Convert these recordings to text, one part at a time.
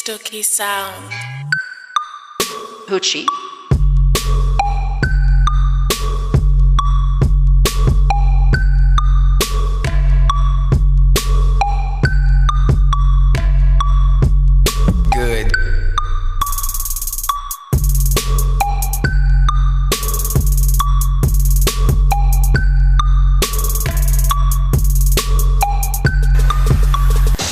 Stooky sound. Hoochie. Good.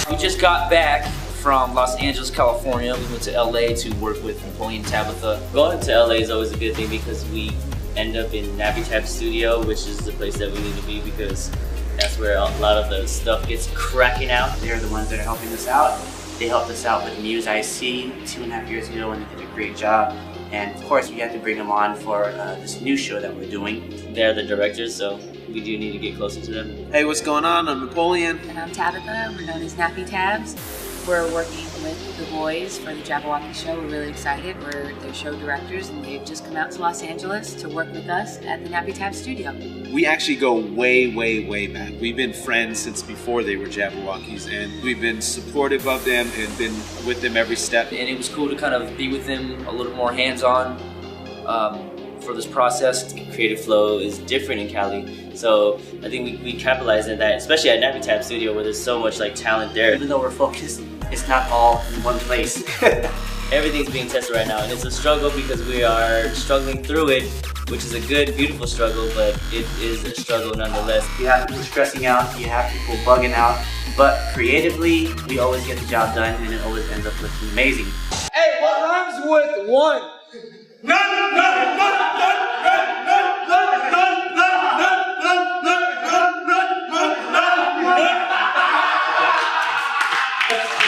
We just got back from Los Angeles, California. We went to LA to work with Napoleon Tabitha. Going to LA is always a good thing because we end up in Nappy Tab Studio, which is the place that we need to be because that's where a lot of the stuff gets cracking out. They're the ones that are helping us out. They helped us out with Muse IC 2.5 years ago and they did a great job. And of course we had to bring them on for this new show that we're doing. They're the directors, so we do need to get closer to them. Hey, what's going on? I'm Napoleon. And I'm Tabitha. We're known as Nappy Tabs. We're working with the boys for the Jabberwocky show. We're really excited. We're their show directors and they've just come out to Los Angeles to work with us at the Nappy Tab studio. We actually go way, way, way back. We've been friends since before they were Jabberwockies and we've been supportive of them and been with them every step. And it was cool to kind of be with them a little more hands-on for this process. Creative flow is different in Cali, so I think we capitalize on that, especially at Nappy Tab Studio where there's so much like talent there. Even though we're focused, it's not all in one place. Everything's being tested right now and it's a struggle because we are struggling through it, which is a good, beautiful struggle, but it is a struggle nonetheless. You have people stressing out, you have people bugging out, but creatively, we always get the job done and it always ends up looking amazing. Hey, what rhymes with one?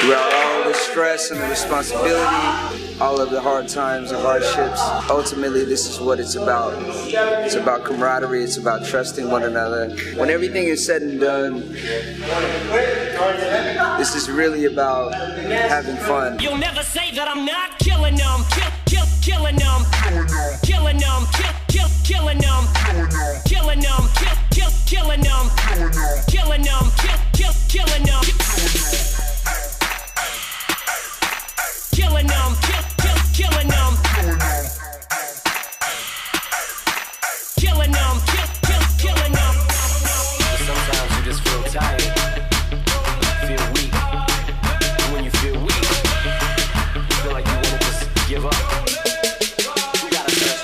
Throughout all the stress and the responsibility, all of the hard times and hardships, ultimately this is what it's about. It's about camaraderie, it's about trusting one another. When everything is said and done, this is really about having fun. You'll never say that I'm not killing them, killing them, killing them, killing them, killing them, killing them, killing them, killing them. Killing them, killing them, killing them, killing them. Sometimes you just feel tired, feel weak. And when you feel weak, you feel like you want to just give up. You gotta search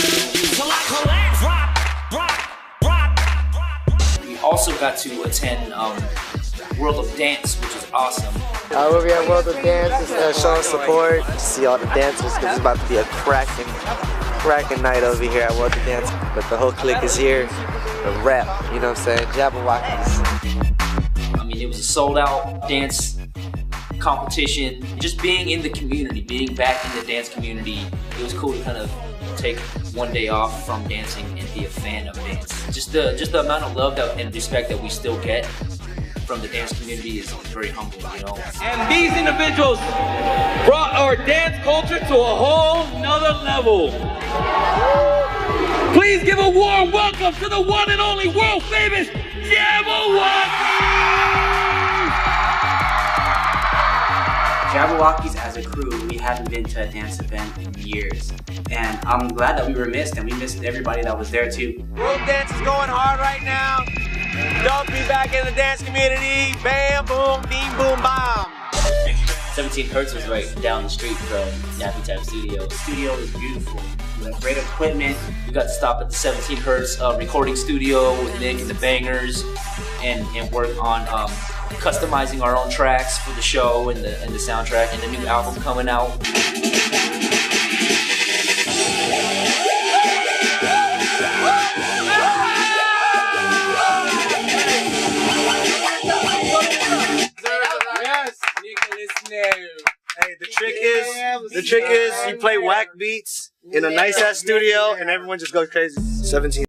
Till I collapse, rock. We also got to attend World of Dance, which is awesome. We'll be at World of Dance, showing support. See all the dancers because it's about to be a cracking night over here at World of Dance. But the whole clique is here, the rep, you know what I'm saying, Jabberwockies. I mean, it was a sold-out dance competition. Just being in the community, being back in the dance community, it was cool to kind of take one day off from dancing and be a fan of dance. Just the amount of love and respect that we still get from the dance community is very humble, you know. And these individuals brought our dance culture to a whole nother level. Please give a warm welcome to the one and only world famous Jabberwockies! Jabberwockies as a crew, we haven't been to a dance event in years. And I'm glad that we were missed and we missed everybody that was there too. World dance is going hard right now. Don't be back in the dance community. Bam, boom, beam, boom, bomb. 17 Hertz was right down the street from Nappy Tab Studio. The studio is beautiful. We have great equipment. We got to stop at the 17 Hertz recording studio with Nick and the Bangers and work on customizing our own tracks for the show and the soundtrack and the new album coming out. Hey, the trick is you play whack beats in a nice ass studio and everyone just goes crazy. 17